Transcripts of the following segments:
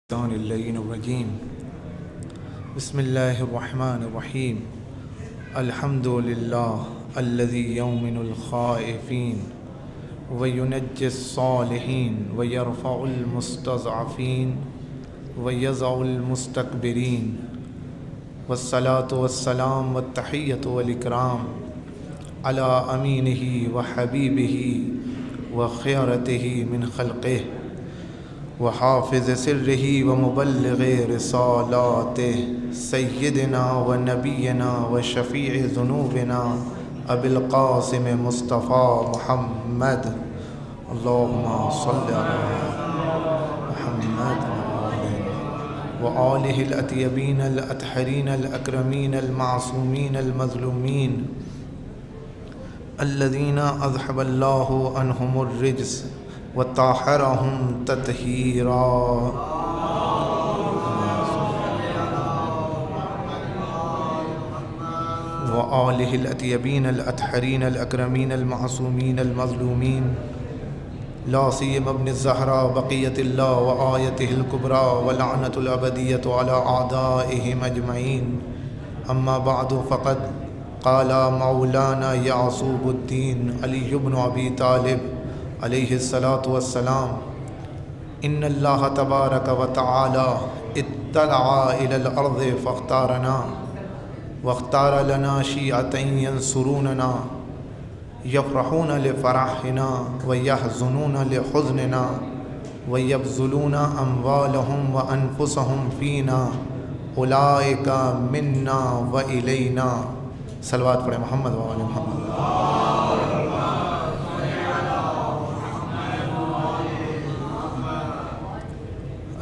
اللعين الرجيم بسم الله الرحمن الرحيم الحمد لله الذي يؤمن الخائفين وينجي الصالحين ويرفع المستضعفين ويضع المستكبرين والصلاة والسلام والتحية والإكرام على أمينه وحبيبه وخيرته من خلقه وحافظ سره ومبلغ رسالاته سيدنا ونبينا وشفيع ذنوبنا أبي القاسم مصطفى محمد اللهم صل على محمد وآله الأطيبين الأطهرين الأكرمين المعصومين المظلومين الذين أذهب الله عنهم الرجس وطهرهم تطهيرا وآله الأطيبين الأطهرين الأكرمين المعصومين المظلومين لا سيما ابن الزهراء بقية الله وآيته الكبرى ولعنة الأبدية على أعدائهم أجمعين أما بعد فقد قال مولانا يعصوب الدين علي بن أبي طالب علیہ الصلاۃ والسلام ان اللہ تبارک و تعالی اطلع الى الارض فاختارنا واختار لنا شیعة ینصروننا یفرحون لفرحنا ویحزنون لحزننا ویبذلون اموالهم وانفسهم فینا اولئک منا والینا صلوات پڑھیں محمد و آل محمد۔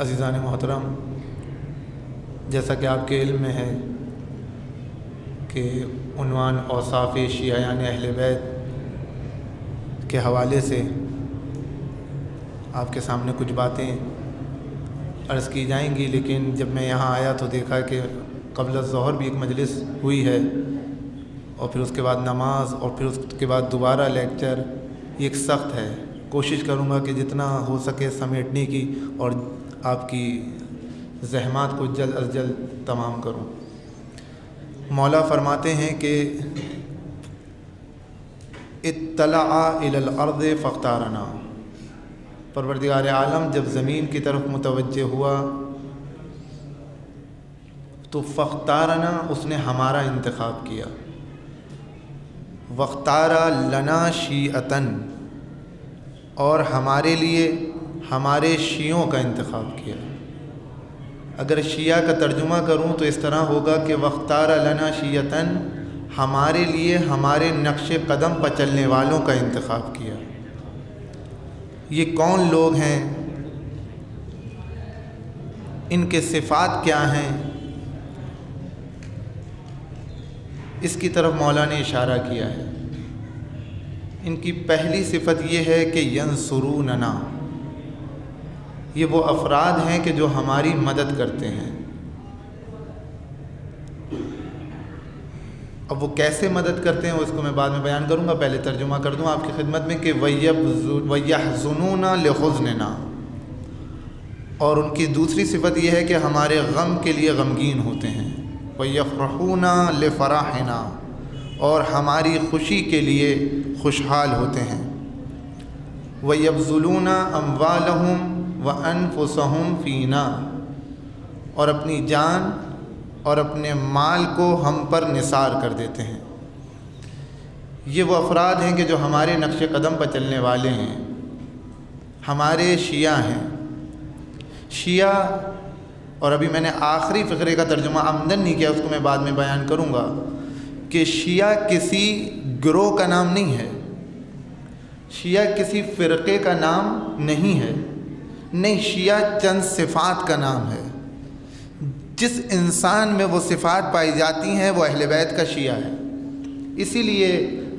عزیزان محترم، جیسا کہ آپ کے علم میں ہے کہ عنوان اوصاف شیعیان اہل بیت کے حوالے سے آپ کے سامنے کچھ باتیں عرض کی جائیں گی، لیکن جب میں یہاں آیا تو دیکھا کہ قبل الظہر بھی ایک مجلس ہوئی ہے اور پھر اس کے بعد نماز اور پھر اس کے بعد دوبارہ لیکچر، یہ ایک سخت ہے۔ کوشش کروں گا کہ جتنا ہو سکے سمیٹنے کی اور آپ کی زحمات کو جلد از جلد تمام کروں۔ مولا فرماتے ہیں کہ اطلع الی الارض فاختارنا، پروردگار عالم جب زمین کی طرف متوجہ ہوا تو فاختارنا، اس نے ہمارا انتخاب کیا۔ واختار لنا شیعۃ، اور ہمارے لیے ہمارے شیعوں کا انتخاب کیا۔ اگر شیعہ کا ترجمہ کروں تو اس طرح ہوگا کہ واختار لنا شیعۃ، ہمارے لیے ہمارے نقش قدم پر چلنے والوں کا انتخاب کیا۔ یہ کون لوگ ہیں؟ ان کے صفات کیا ہیں؟ اس کی طرف مولا نے اشارہ کیا ہے۔ ان کی پہلی صفت یہ ہے کہ ینصروننا، یہ وہ افراد ہیں کہ جو ہماری مدد کرتے ہیں۔ اب وہ کیسے مدد کرتے ہیں اس کو میں بعد میں بیان کروں گا، پہلے ترجمہ کر دوں آپ کی خدمت میں کہ وَيَحْزُنُونَ لِحُزْنِنَا، اور ان کی دوسری صفت یہ ہے کہ ہمارے غم کے لیے غمگین ہوتے ہیں۔ وَيَفْرَحُونَ لِفَرَحِنَا، اور ہماری خوشی کے لیے خوشحال ہوتے ہیں۔ وَيَبْذُلُونَ أَمْوَالَهُمْ وَأَنفُسَهُمْ فِينَا، اور اپنی جان اور اپنے مال کو ہم پر نثار کر دیتے ہیں۔ یہ وہ افراد ہیں کہ جو ہمارے نقش قدم پر چلنے والے ہیں، ہمارے شیعہ ہیں۔ شیعہ، اور ابھی میں نے آخری فقرے کا ترجمہ آمدن نہیں کیا، اس کو میں بعد میں بیان کروں گا کہ شیعہ کسی گروہ کا نام نہیں ہے، شیعہ کسی فرقے کا نام نہیں ہے، نہیں، شیعہ چند صفات کا نام ہے۔ جس انسان میں وہ صفات پائی جاتی ہیں وہ اہل بیت کا شیعہ ہے۔ اسی لیے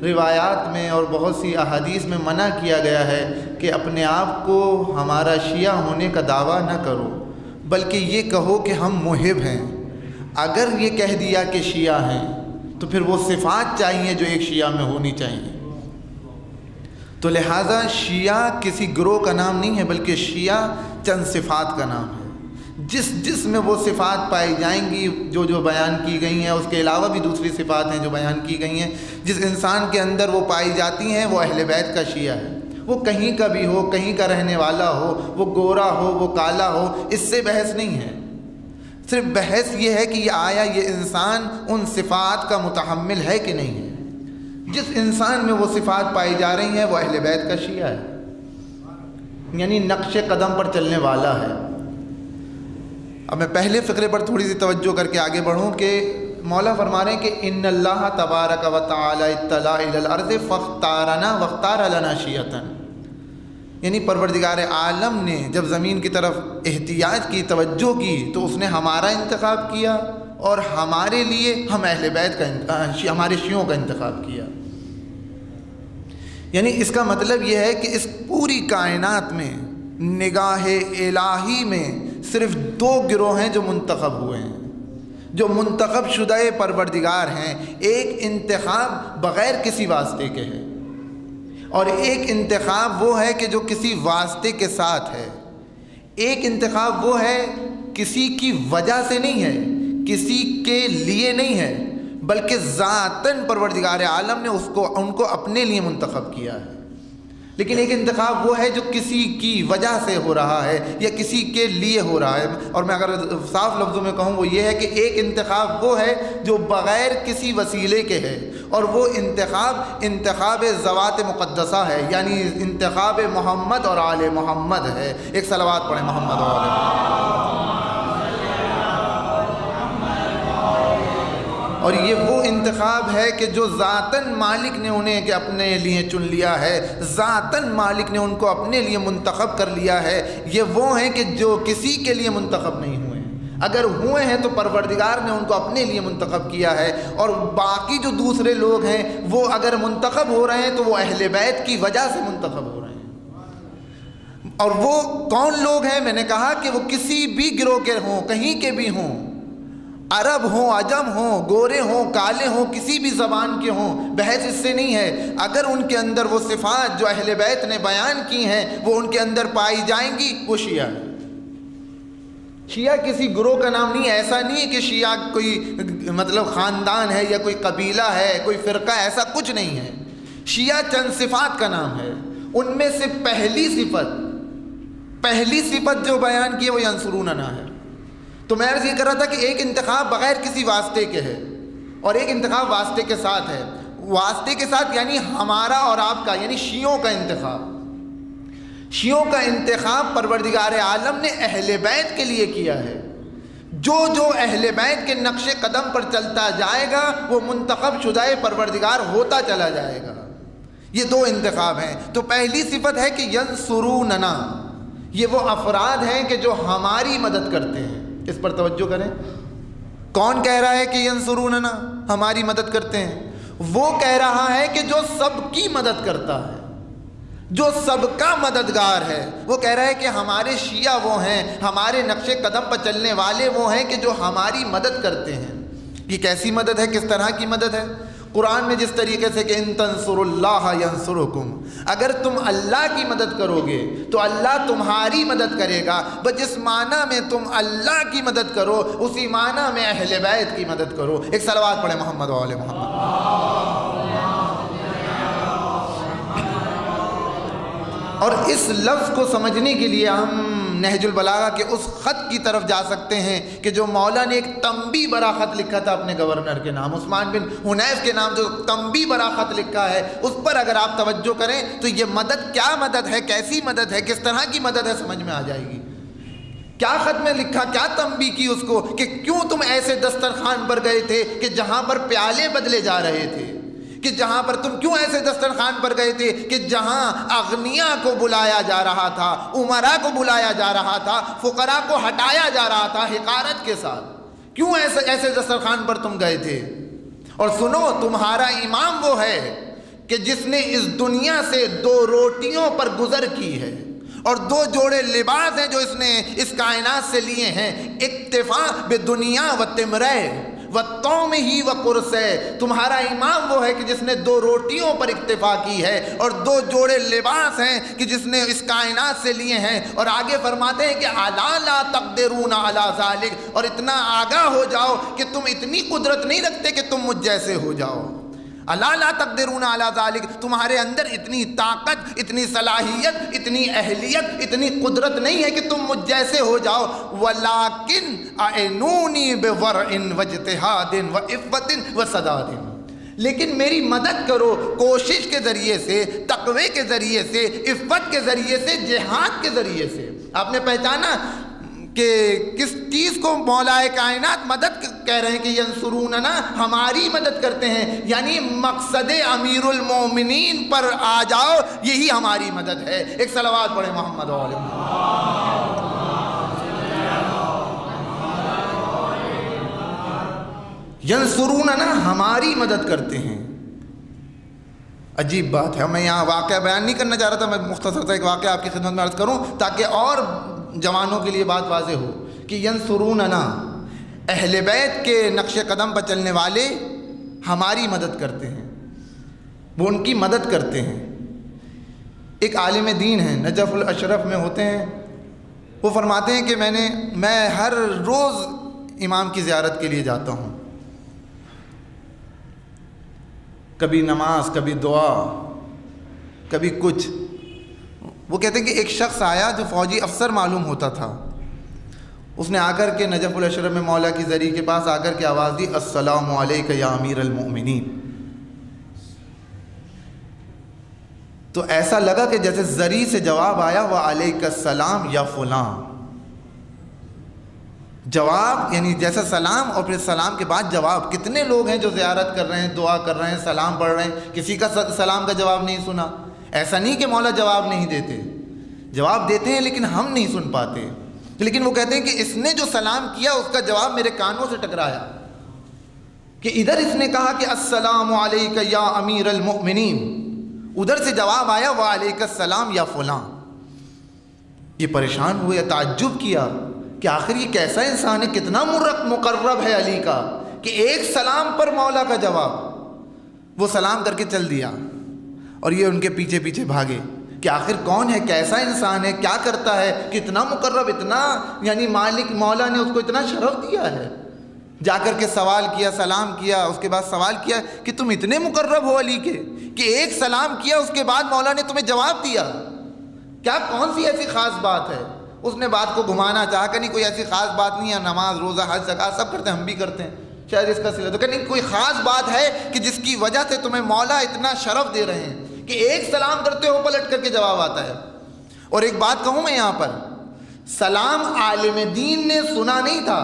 روایات میں اور بہت سی احادیث میں منع کیا گیا ہے کہ اپنے آپ کو ہمارا شیعہ ہونے کا دعویٰ نہ کرو، بلکہ یہ کہو کہ ہم محب ہیں۔ اگر یہ کہہ دیا کہ شیعہ ہیں تو پھر وہ صفات چاہیے جو ایک شیعہ میں ہونی چاہیے۔ تو لہٰذا شیعہ کسی گروہ کا نام نہیں ہے، بلکہ شیعہ چند صفات کا نام ہے۔ جس میں وہ صفات پائی جائیں گی جو بیان کی گئی ہیں، اس کے علاوہ بھی دوسری صفات ہیں جو بیان کی گئی ہیں، جس انسان کے اندر وہ پائی جاتی ہیں وہ اہل بیت کا شیعہ ہے۔ وہ کہیں کا بھی ہو، کہیں کا رہنے والا ہو، وہ گورا ہو، وہ کالا ہو، اس سے بحث نہیں ہے۔ صرف بحث یہ ہے کہ آیا یہ انسان ان صفات کا متحمل ہے کہ نہیں ہے۔ جس انسان میں وہ صفات پائی جا رہی ہیں وہ اہل بیت کا شیعہ ہے، یعنی نقش قدم پر چلنے والا ہے۔ اب میں پہلے فقرے پر تھوڑی سی توجہ کر کے آگے بڑھوں کہ مولا فرما رہے ہیں کہ ان اللہ تبارک و تعالی اطلع الی الارض فاختارنا واختار لنا شیعۃ، یعنی پروردگار عالم نے جب زمین کی طرف احتیاج کی، توجہ کی، تو اس نے ہمارا انتخاب کیا اور ہمارے لیے ہم اہل بیت کا ہمارے شیعوں کا انتخاب کیا۔ یعنی اس کا مطلب یہ ہے کہ اس پوری کائنات میں نگاہ الہی میں صرف 2 گروہ ہیں جو منتخب ہوئے ہیں، جو منتخب شدہ پروردگار ہیں۔ ایک انتخاب بغیر کسی واسطے کے ہے، اور ایک انتخاب وہ ہے کہ جو کسی واسطے کے ساتھ ہے۔ ایک انتخاب وہ ہے کسی کی وجہ سے نہیں ہے، کسی کے لیے نہیں ہے، بلکہ ذاتاً پروردگار عالم نے ان کو اپنے لیے منتخب کیا ہے۔ لیکن ایک انتخاب وہ ہے جو کسی کی وجہ سے ہو رہا ہے یا کسی کے لیے ہو رہا ہے، اور میں اگر صاف لفظوں میں کہوں وہ یہ ہے کہ ایک انتخاب وہ ہے جو بغیر کسی وسیلے کے ہے، اور وہ انتخاب ذوات مقدسہ ہے، یعنی انتخاب محمد اور آل محمد ہے۔ ایک صلوات پڑھیں محمد اور آل محمد۔ اور یہ وہ انتخاب ہے کہ جو ذاتاً مالک نے انہیں کہ اپنے لیے چن لیا ہے، ذاتاً مالک نے ان کو اپنے لیے منتخب کر لیا ہے۔ یہ وہ ہیں کہ جو کسی کے لیے منتخب نہیں ہوئے، اگر ہوئے ہیں تو پروردگار نے ان کو اپنے لیے منتخب کیا ہے، اور باقی جو دوسرے لوگ ہیں وہ اگر منتخب ہو رہے ہیں تو وہ اہل بیت کی وجہ سے منتخب ہو رہے ہیں۔ اور وہ کون لوگ ہیں؟ میں نے کہا کہ وہ کسی بھی گروہ کے ہوں، کہیں کے بھی ہوں، عرب ہوں، عجم ہوں، گورے ہوں، کالے ہوں، کسی بھی زبان کے ہوں، بحث اس سے نہیں ہے۔ اگر ان کے اندر وہ صفات جو اہل بیت نے بیان کی ہیں وہ ان کے اندر پائی جائیں گی، وہ شیعہ ہے۔ شیعہ کسی گروہ کا نام نہیں ہے، ایسا نہیں ہے کہ شیعہ کوئی مطلب خاندان ہے یا کوئی قبیلہ ہے، کوئی فرقہ، ایسا کچھ نہیں ہے۔ شیعہ چند صفات کا نام ہے، ان میں سے پہلی صفت جو بیان کی ہے وہ ینصروننا ہے۔ تو میں عرض یہ کر رہا تھا کہ ایک انتخاب بغیر کسی واسطے کے ہے اور ایک انتخاب واسطے کے ساتھ ہے۔ واسطے کے ساتھ یعنی ہمارا اور آپ کا، یعنی شیعوں کا انتخاب۔ شیعوں کا انتخاب پروردگار عالم نے اہل بیت کے لیے کیا ہے۔ جو اہل بیت کے نقش قدم پر چلتا جائے گا وہ منتخب شدہ پروردگار ہوتا چلا جائے گا۔ یہ 2 انتخاب ہیں۔ تو پہلی صفت ہے کہ ینصروننا، یہ وہ افراد ہیں کہ جو ہماری مدد کرتے ہیں۔ اس پر توجہ کریں، کون کہہ رہا ہے کہ ینصروننا ہماری مدد کرتے ہیں؟ وہ کہہ رہا ہے کہ جو سب کی مدد کرتا ہے، جو سب کا مددگار ہے۔ وہ کہہ رہا ہے کہ ہمارے شیعہ وہ ہیں، ہمارے نقش قدم پر چلنے والے وہ ہیں کہ جو ہماری مدد کرتے ہیں۔ یہ کیسی مدد ہے؟ کس طرح کی مدد ہے؟ قرآن میں جس طریقے سے کہ ان تنصروا اللہ ینصرکم، اگر تم اللہ کی مدد کرو گے تو اللہ تمہاری مدد کرے گا۔ بس جس معنی میں تم اللہ کی مدد کرو اسی معنی میں اہل بیت کی مدد کرو۔ ایک صلوات پڑھیں محمد و آل محمد۔ اور اس لفظ کو سمجھنے کے لیے ہم نہج البلاغہ کے اس خط کی طرف جا سکتے ہیں کہ جو مولا نے ایک تنبیہ برا خط لکھا تھا اپنے گورنر کے نام، عثمان بن حنیف کے نام، جو تنبیہ برا خط لکھا ہے، اس پر اگر آپ توجہ کریں تو یہ مدد کیا مدد ہے، کیسی مدد ہے، کس طرح کی مدد ہے، سمجھ میں آ جائے گی۔ کیا خط میں لکھا، کیا تنبیہ کی اس کو کہ کیوں تم ایسے دسترخوان پر گئے تھے کہ جہاں پر پیالے بدلے جا رہے تھے، کہ جہاں پر تم کیوں ایسے دسترخوان پر گئے تھے کہ جہاں اغنیاء کو بلایا جا رہا تھا، امراء کو بلایا جا رہا تھا، فقراء کو ہٹایا جا رہا تھا حقارت کے ساتھ، کیوں ایسے دسترخوان پر تم گئے تھے؟ اور سنو، تمہارا امام وہ ہے کہ جس نے اس دنیا سے 2 روٹیوں پر گزر کی ہے اور 2 جوڑے لباس ہیں جو اس نے اس کائنات سے لیے ہیں، اکتفا بدنیا و تمرے، وطعمہ وقرصہ، تمہارا امام وہ ہے کہ جس نے 2 روٹیوں پر اکتفا کی ہے اور 2 جوڑے لباس ہیں کہ جس نے اس کائنات سے لیے ہیں، اور آگے فرماتے ہیں کہ الا لا تقدرون علی ذلک، اور اتنا آگاہ ہو جاؤ کہ تم اتنی قدرت نہیں رکھتے کہ تم مجھ جیسے ہو جاؤ۔ الا لا تقدرون علی ذلک، تمہارے اندر اتنی طاقت، اتنی صلاحیت، اتنی اہلیت، اتنی قدرت نہیں ہے کہ تم مجھ جیسے ہو جاؤ۔ ولیکن اعنونی بورع واجتہاد وعفت وسداد، لیکن میری مدد کرو کوشش کے ذریعے سے، تقوی کے ذریعے سے، عفت کے ذریعے سے، جہاد کے ذریعے سے۔ آپ نے پہچانا کہ کس چیز کو مولا کائنات مدد کہہ رہے ہیں کہ ینصروننا، ہماری مدد کرتے ہیں، یعنی مقصد امیر المومنین پر آ جاؤ، یہی ہماری مدد ہے۔ ایک صلوات پڑھیں محمد علیہ۔ ینصروننا، ہماری مدد کرتے ہیں۔ عجیب بات ہے، میں یہاں واقعہ بیان نہیں کرنا چاہ رہا تھا، میں مختصر سا ایک واقعہ آپ کی خدمت میں عرض کروں تاکہ اور جوانوں کے لیے بات واضح ہو کہ ینصروننا، اہل بیت کے نقش قدم پر چلنے والے ہماری مدد کرتے ہیں، وہ ان کی مدد کرتے ہیں۔ ایک عالم دین ہیں، نجف الاشرف میں ہوتے ہیں، وہ فرماتے ہیں کہ میں ہر روز امام کی زیارت کے لیے جاتا ہوں، کبھی نماز، کبھی دعا، کبھی کچھ۔ وہ کہتے ہیں کہ ایک شخص آیا جو فوجی افسر معلوم ہوتا تھا، اس نے آ کر کے نجف الاشرف میں مولا کی زری کے پاس آ کر کے آواز دی، السلام علیک یا امیر المؤمنین۔ تو ایسا لگا کہ جیسے زری سے جواب آیا، وعلیک السلام یا فلاں، جواب یعنی جیسا سلام اور پھر سلام کے بعد جواب۔ کتنے لوگ ہیں جو زیارت کر رہے ہیں، دعا کر رہے ہیں، سلام پڑھ رہے ہیں، کسی کا سلام کا جواب نہیں سنا۔ ایسا نہیں کہ مولا جواب نہیں دیتے، جواب دیتے ہیں لیکن ہم نہیں سن پاتے۔ لیکن وہ کہتے ہیں کہ اس نے جو سلام کیا اس کا جواب میرے کانوں سے ٹکرایا، کہ ادھر اس نے کہا کہ السلام علیک یا امیر المؤمنین، ادھر سے جواب آیا وعلیک السلام یا فلاں۔ یہ پریشان ہوئے، تعجب کیا کہ آخر یہ کیسا انسان ہے، کتنا مقرب ہے علی کا کہ ایک سلام پر مولا کا جواب۔ وہ سلام کر کے چل دیا اور یہ ان کے پیچھے پیچھے بھاگے کہ آخر کون ہے، کیسا انسان ہے، کیا کرتا ہے، کتنا مقرب، اتنا یعنی مالک مولا نے اس کو اتنا شرف دیا ہے۔ جا کر کے سوال کیا، سلام کیا، اس کے بعد سوال کیا کہ تم اتنے مقرب ہو علی کے کہ ایک سلام کیا اس کے بعد مولا نے تمہیں جواب دیا، کیا کون سی ایسی خاص بات ہے؟ اس نے بات کو گھمانا چاہا کہ نہیں کوئی ایسی خاص بات نہیں ہے، نماز روزہ حج زکات سب کرتے ہیں، ہم بھی کرتے ہیں، شاید اس کا صلہ تو کہ نہیں کوئی خاص بات ہے کہ جس کی وجہ سے تمہیں مولا اتنا شرف دے رہے ہیں کہ ایک سلام کرتے ہو پلٹ کر کے جواب آتا ہے۔ اور ایک بات کہوں میں یہاں پر، سلام عالم دین نے سنا نہیں تھا،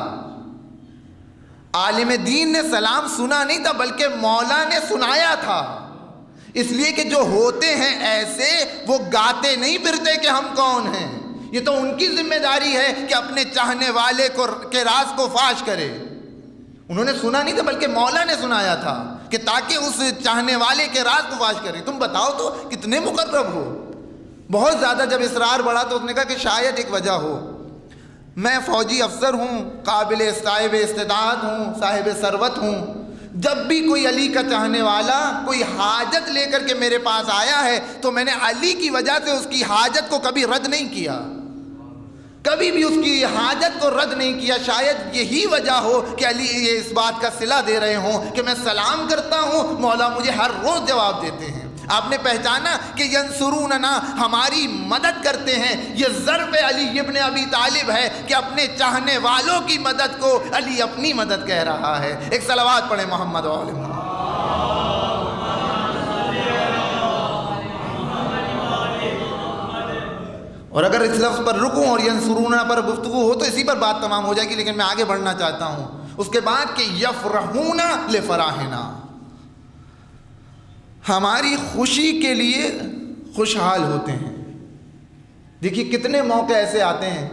عالم دین نے سلام سنا نہیں تھا بلکہ مولا نے سنایا تھا، اس لیے کہ جو ہوتے ہیں ایسے وہ گاتے نہیں پھرتے کہ ہم کون ہیں، یہ تو ان کی ذمہ داری ہے کہ اپنے چاہنے والے کے راز کو فاش کرے۔ انہوں نے سنا نہیں تھا بلکہ مولا نے سنایا تھا کہ تاکہ اس چاہنے والے کے راز کو فاش کرے۔ تم بتاؤ تو کتنے مقرب ہو۔ بہت زیادہ جب اصرار بڑھا تو اس نے کہا کہ شاید ایک وجہ ہو، میں فوجی افسر ہوں، قابل صاحب استعداد ہوں، صاحب ثروت ہوں، جب بھی کوئی علی کا چاہنے والا کوئی حاجت لے کر کے میرے پاس آیا ہے تو میں نے علی کی وجہ سے اس کی حاجت کو کبھی رد نہیں کیا، کبھی بھی اس کی حاجت کو رد نہیں کیا۔ شاید یہی وجہ ہو کہ علی یہ اس بات کا صلہ دے رہے ہوں کہ میں سلام کرتا ہوں، مولا مجھے ہر روز جواب دیتے ہیں۔ آپ نے پہچانا کہ ینصروننا، ہماری مدد کرتے ہیں، یہ ضرب علی ابن ابی طالب ہے کہ اپنے چاہنے والوں کی مدد کو علی اپنی مدد کہہ رہا ہے۔ ایک صلوات پڑھیں محمد علیہ وسلم۔ اور اگر اس لفظ پر رکوں اور ینصروننا پر گفتگو ہو تو اسی پر بات تمام ہو جائے گی، لیکن میں آگے بڑھنا چاہتا ہوں۔ اس کے بعد کہ یفرحون لفراحنا، ہماری خوشی کے لیے خوشحال ہوتے ہیں۔ دیکھیے کتنے موقع ایسے آتے ہیں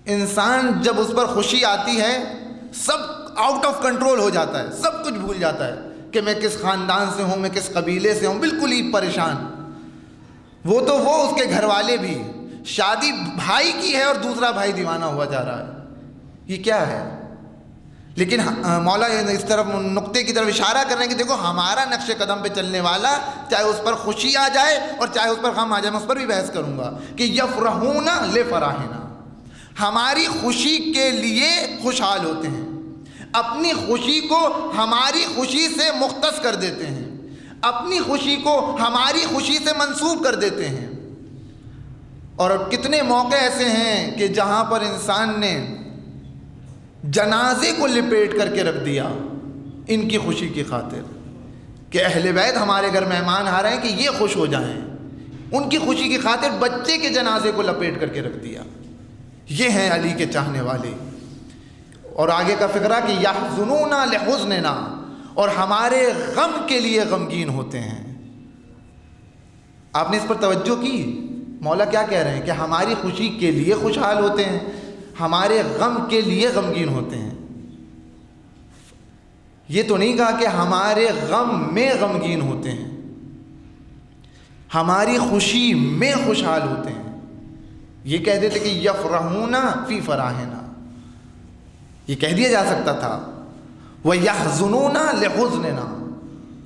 انسان جب اس پر خوشی آتی ہے سب آؤٹ آف کنٹرول ہو جاتا ہے، سب کچھ بھول جاتا ہے کہ میں کس خاندان سے ہوں، میں کس قبیلے سے ہوں، بالکل ہی پریشان۔ وہ تو وہ اس کے گھر والے بھی، شادی بھائی کی ہے اور دوسرا بھائی دیوانہ ہوا جا رہا ہے، یہ کیا ہے؟ لیکن مولا اس طرف نقطے کی طرف اشارہ کر رہے ہیں کہ دیکھو ہمارا نقش قدم پہ چلنے والا چاہے اس پر خوشی آ جائے اور چاہے اس پر غم آ جائے، میں اس پر بھی بحث کروں گا کہ یفرحون لفراحنا، ہماری خوشی کے لیے خوشحال ہوتے ہیں، اپنی خوشی کو ہماری خوشی سے مختص کر دیتے ہیں، اپنی خوشی کو ہماری خوشی سے منسوب کر دیتے ہیں۔ اور کتنے موقع ایسے ہیں کہ جہاں پر انسان نے جنازے کو لپیٹ کر کے رکھ دیا ان کی خوشی کی خاطر کہ اہل بیت ہمارے گھر مہمان آ رہے ہیں کہ یہ خوش ہو جائیں، ان کی خوشی کی خاطر بچے کے جنازے کو لپیٹ کر کے رکھ دیا۔ یہ ہیں علی کے چاہنے والے۔ اور آگے کا فقرہ کہ یحزنون لحزننا، اور ہمارے غم کے لیے غمگین ہوتے ہیں۔ آپ نے اس پر توجہ کی؟ مولا کیا کہہ رہے ہیں کہ ہماری خوشی کے لیے خوشحال ہوتے ہیں، ہمارے غم کے لیے غمگین ہوتے ہیں۔ یہ تو نہیں کہا کہ ہمارے غم میں غمگین ہوتے ہیں، ہماری خوشی میں خوشحال ہوتے ہیں۔ یہ کہہ دیتے کہ یفرحون فی فراحنا، یہ کہہ دیا جا سکتا تھا وَيَحْزُنُونَ لِحُزْنِنَا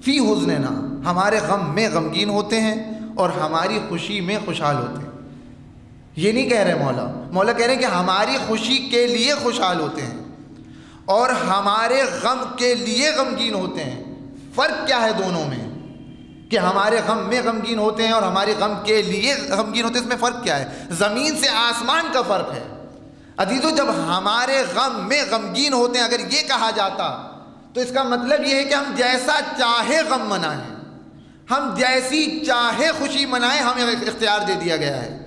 فِي حُزْنِنَا، ہمارے غم میں غمگین ہوتے ہیں اور ہماری خوشی میں خوشحال ہوتے ہیں۔ یہ نہیں کہہ رہے مولا کہہ رہے ہیں کہ ہماری خوشی کے لیے خوشحال ہوتے ہیں اور ہمارے غم کے لیے غمگین ہوتے ہیں۔ فرق کیا ہے دونوں میں کہ ہمارے غم میں غمگین ہوتے ہیں اور ہمارے غم کے لیے غمگین ہوتے ہیں؟ اس میں فرق کیا ہے؟ زمین سے آسمان کا فرق ہے عزیزو۔ جب ہمارے غم میں غمگین ہوتے ہیں، اگر یہ کہا جاتا تو اس کا مطلب یہ ہے کہ ہم جیسا چاہے غم منائیں، ہم جیسی چاہے خوشی منائیں، ہمیں اختیار دے دیا گیا ہے۔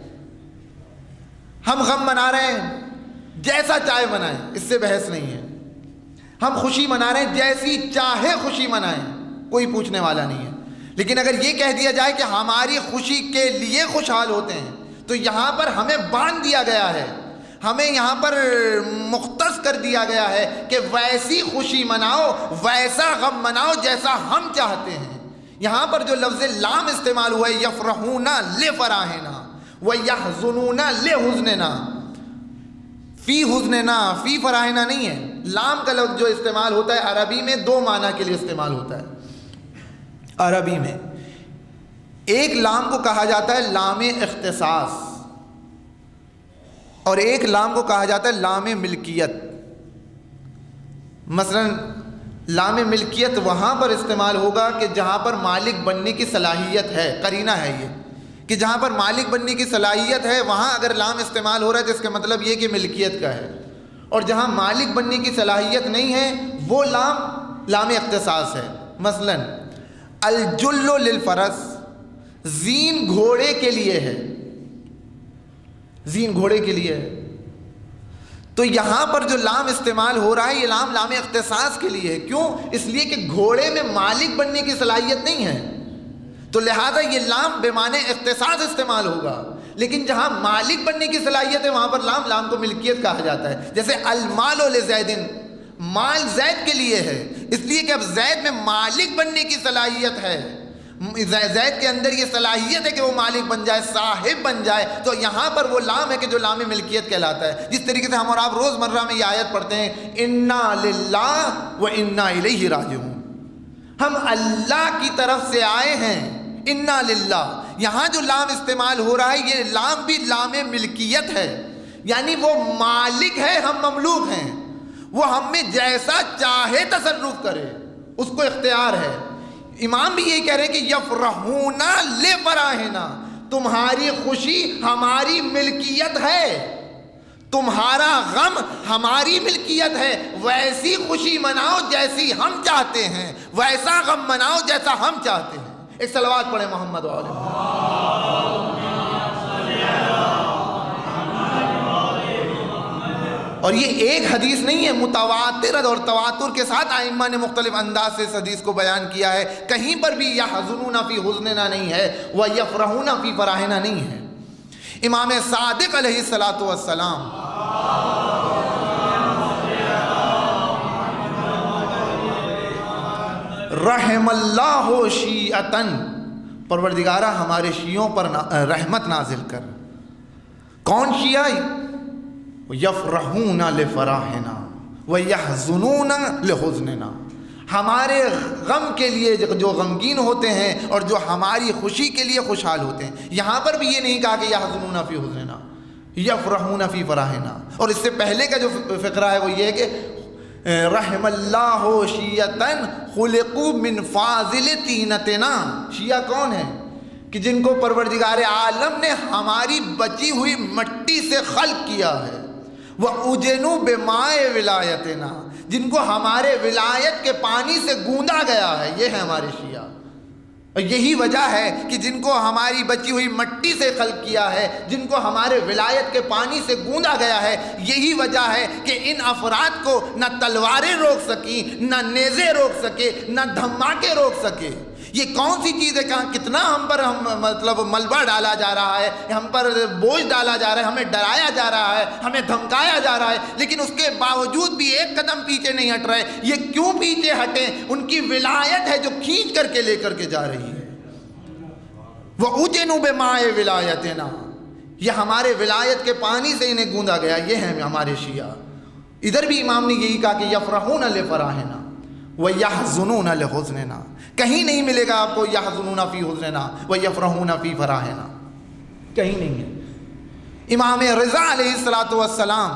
ہم غم منا رہے ہیں، جیسا چاہے منائیں، اس سے بحث نہیں ہے۔ ہم خوشی منا رہے ہیں، جیسی چاہے خوشی منائیں، کوئی پوچھنے والا نہیں ہے۔ لیکن اگر یہ کہہ دیا جائے کہ ہماری خوشی کے لیے خوشحال ہوتے ہیں تو یہاں پر ہمیں باندھ دیا گیا ہے، ہمیں یہاں پر مختص کر دیا گیا ہے کہ ویسی خوشی مناؤ، ویسا غم مناؤ جیسا ہم چاہتے ہیں۔ یہاں پر جو لفظ لام استعمال ہوا ہے یفرحون لفراحنا وَيَحْزُنُونَ لِحُزْنِنَا، فی حزننا فی فراحنا نہیں ہے۔ لام کا لفظ جو استعمال ہوتا ہے عربی میں دو معنی کے لیے استعمال ہوتا ہے۔ عربی میں ایک لام کو کہا جاتا ہے لام اختصاص اور ایک لام کو کہا جاتا ہے لام ملکیت۔ مثلا لام ملکیت وہاں پر استعمال ہوگا کہ جہاں پر مالک بننے کی صلاحیت ہے، قرینہ ہے یہ کہ جہاں پر مالک بننے کی صلاحیت ہے وہاں اگر لام استعمال ہو رہا ہے تو اس کا مطلب یہ کہ ملکیت کا ہے، اور جہاں مالک بننے کی صلاحیت نہیں ہے وہ لام اختصاص ہے۔ مثلا الجل للفرس، زین گھوڑے کے لیے ہے، زین گھوڑے کے لیے ہے، تو یہاں پر جو لام استعمال ہو رہا ہے یہ لام اختصاص کے لیے ہے۔ کیوں؟ اس لیے کہ گھوڑے میں مالک بننے کی صلاحیت نہیں ہے، تو لہذا یہ لام بے معنی اختصاص استعمال ہوگا۔ لیکن جہاں مالک بننے کی صلاحیت ہے وہاں پر لام کو ملکیت کہا جاتا ہے۔ جیسے المال لزید، مال زید کے لیے ہے، اس لیے کہ اب زید میں مالک بننے کی صلاحیت ہے، زید کے اندر یہ صلاحیت ہے کہ وہ مالک بن جائے، صاحب بن جائے، تو یہاں پر وہ لام ہے کہ جو لام ملکیت کہلاتا ہے۔ جس طریقے سے ہم اور آپ روز مرہ میں یہ آیت پڑھتے ہیں انا للہ و انا الیہ راجعون، ہم اللہ کی طرف سے آئے ہیں، انا للہ، یہاں جو لام استعمال ہو رہا ہے یہ لام بھی لام ملکیت ہے، یعنی وہ مالک ہے، ہم مملوک ہیں، وہ ہم میں جیسا چاہے تصرف کرے، اس کو اختیار ہے۔ امام بھی یہی کہہ رہے ہیں کہ یفرحون لفراحنا، تمہاری خوشی ہماری ملکیت ہے، تمہارا غم ہماری ملکیت ہے، ویسی خوشی مناؤ جیسی ہم چاہتے ہیں، ویسا غم مناؤ جیسا ہم چاہتے ہیں۔ ایک صلوات پڑھیں محمد وعلیہ اور یہ ایک حدیث نہیں ہے، متواتر اور تواتر کے ساتھ ائمہ نے مختلف انداز سے اس حدیث کو بیان کیا ہے۔ کہیں پر بھی یحزنون فی حزننا نہیں ہے، ویفرحون فی فراحنا نہیں ہے۔ امام صادق علیہ الصلوۃ والسلام رحم اللہ شیعتن، پروردگارہ ہمارے شیعوں پر رحمت نازل کر۔ کون شیعہ؟ یفرحون لفراحنا، وَيَحْزُنُونَ لِحُزْنِنَا، ہمارے غم کے لیے جو غمگین ہوتے ہیں اور جو ہماری خوشی کے لیے خوشحال ہوتے ہیں. یہاں پر بھی یہ نہیں کہا کہ یحزنون فی حزننا یفرحون فی فرحنا. اور اس سے پہلے کا جو فقرہ ہے وہ یہ ہے کہ رحم اللہ شیعتن خلقوا من فاضل طینتنا. شیعہ کون ہے؟ کہ جن کو پروردگار عالم نے ہماری بچی ہوئی مٹی سے خلق کیا ہے. وَأُجِنُوا بِمَاءِ وِلَایَتِنَا، جن کو ہمارے ولایت کے پانی سے گوندا گیا ہے. یہ ہے ہمارے شیعہ. اور یہی وجہ ہے کہ جن کو ہماری بچی ہوئی مٹی سے خلق کیا ہے، جن کو ہمارے ولایت کے پانی سے گوندا گیا ہے، یہی وجہ ہے کہ ان افراد کو نہ تلواریں روک سکیں، نہ نیزے روک سکے، نہ دھماکے روک سکے. یہ کون سی چیز ہے؟ کہاں کتنا ہم پر مطلب ملبہ ڈالا جا رہا ہے، ہم پر بوجھ ڈالا جا رہا ہے، ہمیں ڈرایا جا رہا ہے، ہمیں دھمکایا جا رہا ہے، لیکن اس کے باوجود بھی ایک قدم پیچھے نہیں ہٹ رہے. یہ کیوں پیچھے ہٹیں؟ ان کی ولایت ہے جو کھینچ کر کے لے کر کے جا رہی ہے. وَأُجِنُوا بِمَاءِ وِلَایَتِنَا، یہ ہمارے ولایت کے پانی سے انہیں گوندا گیا. یہ ہیں ہمارے شیعہ. ادھر بھی امام نے یہی کہا کہ یفرحون لفرحنا وَيَحْزُنُونَ لِحُزْنِنَا. کہیں نہیں ملے گا آپ کو یحزنون فی حزننا ویفرحون فی فرحنا، کہیں نہیں ہے. امام رضا علیہ السلام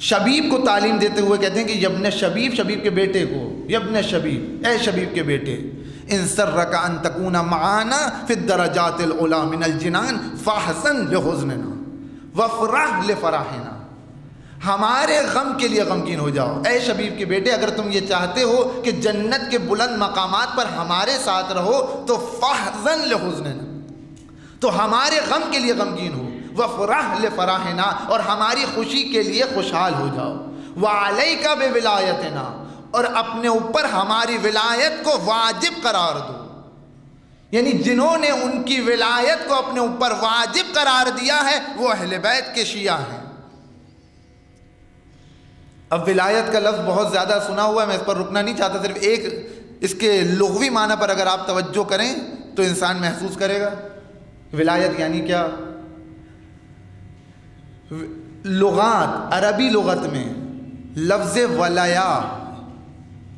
شبیب کو تعلیم دیتے ہوئے کہتے ہیں کہ یبن شبیب، شبیب کے بیٹے کو، یبن شبیب، اے شبیب کے بیٹے، ان سرک ان تکون معانا فی الدرجات العلی من الجنان فاحزن لحزننا وفرح لفرحنا. ہمارے غم کے لیے غمگین ہو جاؤ. اے شبیب کے بیٹے، اگر تم یہ چاہتے ہو کہ جنت کے بلند مقامات پر ہمارے ساتھ رہو تو فاحزن لحزننا، تو ہمارے غم کے لیے غمگین ہو. وفرح لفرحنا، اور ہماری خوشی کے لیے خوشحال ہو جاؤ. وعلیک بولایتنا، اور اپنے اوپر ہماری ولایت کو واجب قرار دو. یعنی جنہوں نے ان کی ولایت کو اپنے اوپر واجب قرار دیا ہے وہ اہل بیت کے شیعہ ہیں. اب ولایت کا لفظ بہت زیادہ سنا ہوا ہے، میں اس پر رکنا نہیں چاہتا. صرف ایک اس کے لغوی معنی پر اگر آپ توجہ کریں تو انسان محسوس کرے گا ولایت یعنی کیا. لغات، عربی لغت میں لفظ ولایا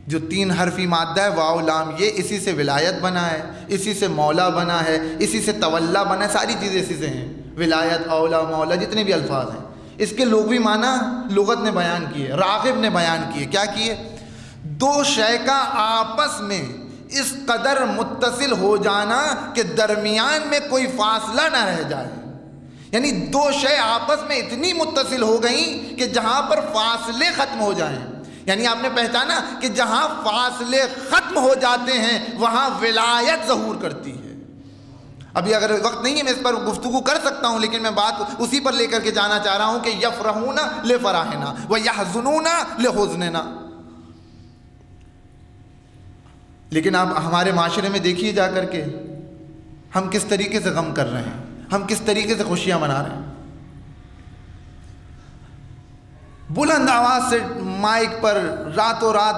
جو 3 حرفی مادہ ہے، واو لام یہ، اسی سے ولایت بنا ہے، اسی سے مولا بنا ہے، اسی سے تولا بنا ہے. ساری چیزیں اسی سے ہیں. ولایت، اولا، مولا، جتنے بھی الفاظ ہیں اس کے لغوی معنی لغت نے بیان کیے، راغب نے بیان کیے. کیا کیے؟ دو شے کا آپس میں اس قدر متصل ہو جانا کہ درمیان میں کوئی فاصلہ نہ رہ جائے. یعنی دو شے آپس میں اتنی متصل ہو گئیں کہ جہاں پر فاصلے ختم ہو جائیں. یعنی آپ نے پہچانا کہ جہاں فاصلے ختم ہو جاتے ہیں وہاں ولایت ظہور کرتی ہے. ابھی اگر وقت نہیں ہے میں اس پر گفتگو کر سکتا ہوں، لیکن میں بات اسی پر لے کر کے جانا چاہ رہا ہوں کہ یفرحون لفرحنا ویحزنون لحزننا. لیکن آپ ہمارے معاشرے میں دیکھیے جا کر کے ہم کس طریقے سے غم کر رہے ہیں، ہم کس طریقے سے خوشیاں منا رہے ہیں. بلند آواز سے مائک پر راتوں رات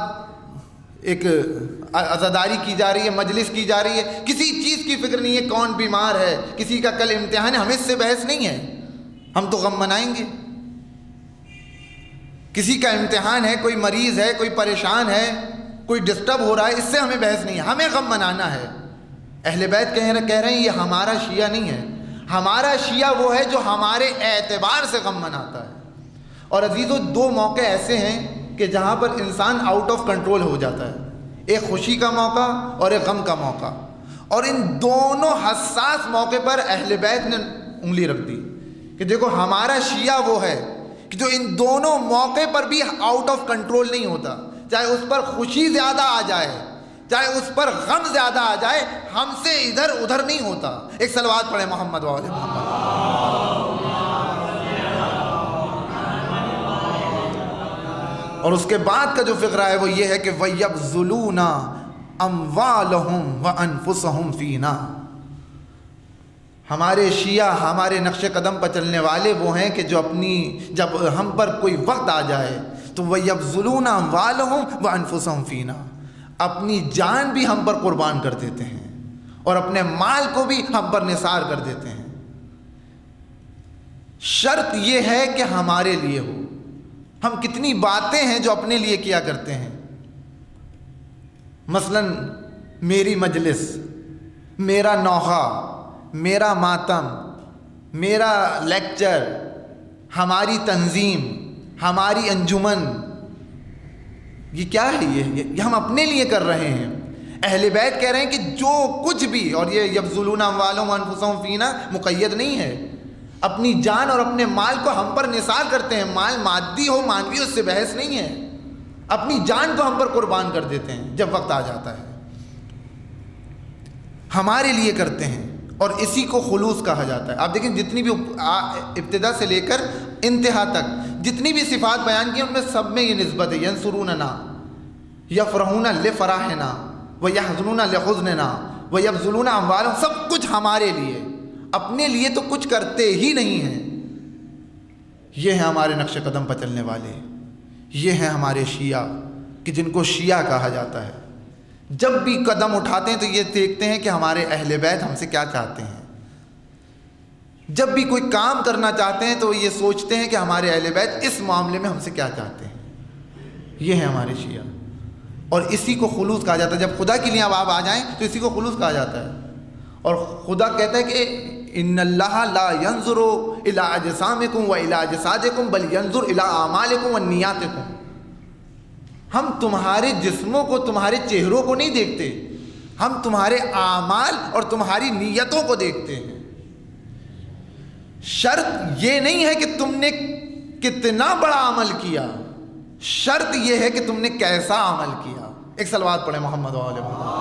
ایک عزاداری کی جا رہی ہے، مجلس کی جا رہی ہے، کسی چیز کی فکر نہیں ہے. کون بیمار ہے، کسی کا کل امتحان ہے، ہمیں اس سے بحث نہیں ہے. ہم تو غم منائیں گے. کسی کا امتحان ہے، کوئی مریض ہے، کوئی پریشان ہے، کوئی ڈسٹرب ہو رہا ہے، اس سے ہمیں بحث نہیں ہے. ہمیں غم منانا ہے. اہل بیت کہہ رہے ہیں یہ ہمارا شیعہ نہیں ہے. ہمارا شیعہ وہ ہے جو ہمارے اعتبار سے غم مناتا ہے. اور عزیزو، 2 موقع ایسے ہیں کہ جہاں پر انسان آؤٹ آف کنٹرول ہو جاتا ہے. ایک خوشی کا موقع اور ایک غم کا موقع. اور ان دونوں حساس موقع پر اہل بیت نے انگلی رکھ دی کہ دیکھو ہمارا شیعہ وہ ہے کہ جو ان دونوں موقع پر بھی آؤٹ آف کنٹرول نہیں ہوتا. چاہے اس پر خوشی زیادہ آ جائے، چاہے اس پر غم زیادہ آ جائے، ہم سے ادھر ادھر نہیں ہوتا. ایک صلوات پڑھیں محمد و آل محمد. اور اس کے بعد کا جو فقرہ ہے وہ یہ ہے کہ وَيَبْذُلُونَ أَمْوَالَهُمْ وَأَنفُسَهُمْ فِينَا. ہمارے شیعہ، ہمارے نقش قدم پر چلنے والے وہ ہیں کہ جو جب ہم پر کوئی وقت آ جائے تو وَيَبْذُلُونَ أَمْوَالَهُمْ وَأَنفُسَهُمْ فِينَا، اپنی جان بھی ہم پر قربان کر دیتے ہیں اور اپنے مال کو بھی ہم پر نثار کر دیتے ہیں۔ شرط یہ ہے کہ ہمارے لیے ہو۔ ہم کتنی باتیں ہیں جو اپنے لیے کیا کرتے ہیں، مثلا میری مجلس، میرا نوحہ، میرا ماتم، میرا لیکچر، ہماری تنظیم، ہماری انجمن، یہ کیا ہے؟ یہ ہم اپنے لیے کر رہے ہیں۔ اہل بیت کہہ رہے ہیں کہ جو کچھ بھی، اور یہ یبذلون اموالہم وانفسہم فینا مقید نہیں ہے، اپنی جان اور اپنے مال کو ہم پر نثار کرتے ہیں۔ مال مادی ہو مانوی، اس سے بحث نہیں ہے، اپنی جان کو ہم پر قربان کر دیتے ہیں جب وقت آ جاتا ہے، ہمارے لیے کرتے ہیں، اور اسی کو خلوص کہا جاتا ہے۔ آپ دیکھیں جتنی بھی ابتدا سے لے کر انتہا تک جتنی بھی صفات بیان کی ان میں سب میں یہ نسبت ہے، ینصروننا، یفرحون لفرحنا ویحزنون لحزننا ویبذلون اموالہم، سب کچھ ہمارے لیے، اپنے لیے تو کچھ کرتے ہی نہیں ہیں۔ یہ ہیں ہمارے نقش قدم پر چلنے والے، یہ ہیں ہمارے شیعہ، کہ جن کو شیعہ کہا جاتا ہے۔ جب بھی قدم اٹھاتے ہیں تو یہ دیکھتے ہیں کہ ہمارے اہل بیت ہم سے کیا چاہتے ہیں، جب بھی کوئی کام کرنا چاہتے ہیں تو یہ سوچتے ہیں کہ ہمارے اہل بیت اس معاملے میں ہم سے کیا چاہتے ہیں۔ یہ ہیں ہمارے شیعہ، اور اسی کو خلوص کہا جاتا ہے۔ جب خدا کے لیے اب آپ آ جائیں تو اسی کو خلوص کہا جاتا ہے۔ اور خدا کہتا ہے کہ ان اللہ لا ينظر الى اجسامکم والی اجسادکم بل ينظر الى اعمالکم ونیاتکم، ہم تمہارے جسموں کو، تمہارے چہروں کو نہیں دیکھتے، ہم تمہارے اعمال اور تمہاری نیتوں کو دیکھتے ہیں۔ شرط یہ نہیں ہے کہ تم نے کتنا بڑا عمل کیا، شرط یہ ہے کہ تم نے کیسا عمل کیا۔ ایک صلوات پڑھیں محمد و آل محمد۔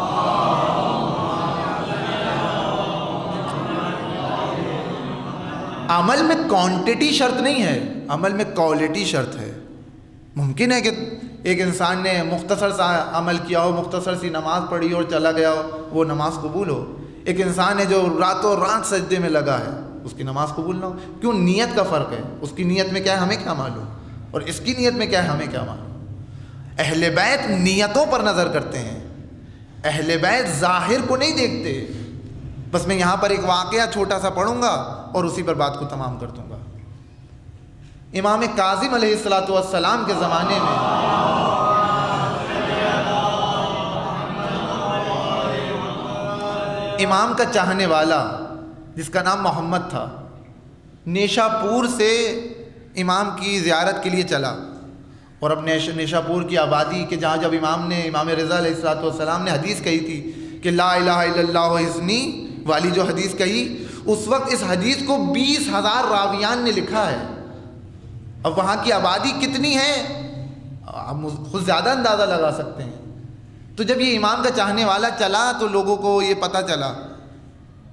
عمل میں کوانٹٹی شرط نہیں ہے، عمل میں کوالٹی شرط ہے۔ ممکن ہے کہ ایک انسان نے مختصر سا عمل کیا ہو، مختصر سی نماز پڑھی اور چلا گیا ہو، وہ نماز قبول ہو۔ ایک انسان ہے جو راتوں رات سجدے میں لگا ہے، اس کی نماز قبول نہ ہو۔ کیوں؟ نیت کا فرق ہے، اس کی نیت میں کیا ہے ہمیں کیا معلوم، اور اس کی نیت میں کیا ہے ہمیں کیا معلوم۔ اہل بیت نیتوں پر نظر کرتے ہیں، اہل بیت ظاہر کو نہیں دیکھتے۔ بس میں یہاں پر ایک واقعہ چھوٹا سا پڑھوں گا اور اسی پر بات کو تمام کر دوں گا۔ امام کاظم علیہ السلام کے زمانے میں امام کا چاہنے والا جس کا نام محمد تھا، نیشا پور سے امام کی زیارت کے لیے چلا، اور اب نیشا پور کی آبادی کے جہاں جب امام رضا علیہ السلام نے حدیث کہی تھی کہ لا الہ الا اللہ حسنی والی جو حدیث کہی، اس وقت اس حدیث کو 20,000 راویان نے لکھا ہے۔ اب وہاں کی آبادی کتنی ہے آپ خود زیادہ اندازہ لگا سکتے ہیں۔ تو جب یہ امام کا چاہنے والا چلا تو لوگوں کو یہ پتہ چلا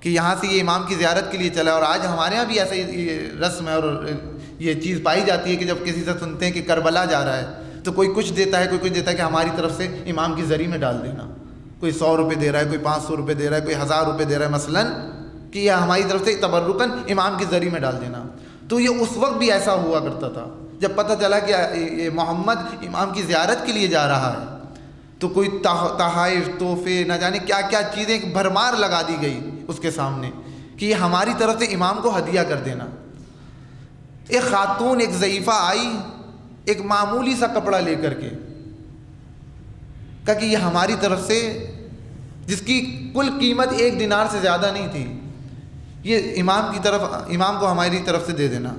کہ یہاں سے یہ امام کی زیارت کے لیے چلا، اور آج ہمارے یہاں بھی ایسا رسم ہے اور یہ چیز پائی جاتی ہے کہ جب کسی سے سنتے ہیں کہ کربلا جا رہا ہے تو کوئی کچھ دیتا ہے، کوئی کچھ دیتا ہے کہ ہماری طرف سے امام کی زری میں ڈال دینا۔ کوئی 100 روپے دے رہا ہے، کوئی 500 روپے دے رہا ہے، کوئی 1000 روپے دے رہا ہے مثلاً، کہ یہ ہماری طرف سے تبرکاً امام کی زری میں ڈال دینا۔ تو یہ اس وقت بھی ایسا ہوا کرتا تھا۔ جب پتہ چلا کہ یہ محمد امام کی زیارت کے لیے جا رہا ہے تو کوئی تحائف، تحفے، نہ جانے کیا کیا چیزیں بھرمار لگا دی گئی اس کے سامنے کہ یہ ہماری طرف سے امام کو ہدیہ کر دینا۔ ایک خاتون، ایک ضعیفہ آئی ایک معمولی سا کپڑا لے کر کے، کہا کہ یہ ہماری طرف سے، جس کی کل قیمت 1 دینار سے زیادہ نہیں تھی، یہ امام کو ہماری طرف سے دے دینا۔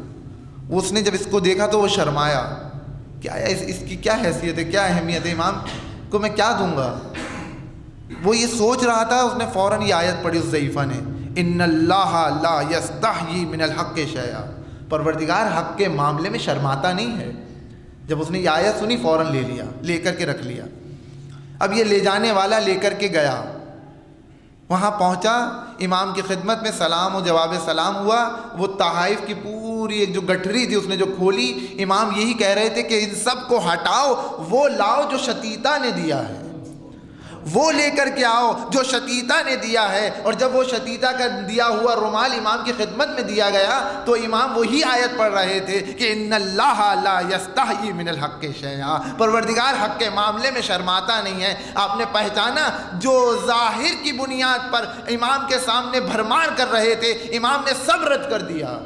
اس نے جب اس کو دیکھا تو وہ شرمایا کہ آیا اس کی کیا حیثیت ہے، کیا اہمیت ہے، امام کو میں کیا دوں گا۔ وہ یہ سوچ رہا تھا، اس نے فوراً یہ آیت پڑھی اس ضعیفہ نے، ان اللہ لا یستحیی من الحق شیئا، پروردگار حق کے معاملے میں شرماتا نہیں ہے۔ جب اس نے یہ آیت سنی فوراً لے کر کے رکھ لیا۔ اب یہ لے جانے والا لے کر کے گیا، وہاں پہنچا، امام کی خدمت میں سلام و جواب سلام ہوا۔ وہ تحائف کی پوری ایک جو گٹھری تھی اس نے جو کھولی، امام یہی کہہ رہے تھے کہ ان سب کو ہٹاؤ، وہ لاؤ جو شتیتا نے دیا ہے، وہ لے کر کے آؤ جو شتیتا نے دیا ہے۔ اور جب وہ شتیتا کا دیا ہوا رومال امام کی خدمت میں دیا گیا تو امام وہی آیت پڑھ رہے تھے کہ ان اللہ لا یستحیی من الحق شیئا، پروردگار حق کے معاملے میں شرماتا نہیں ہے۔ آپ نے پہچانا جو ظاہر کی بنیاد پر امام کے سامنے بھرمار کر رہے تھے، امام نے سب رد کر دیا۔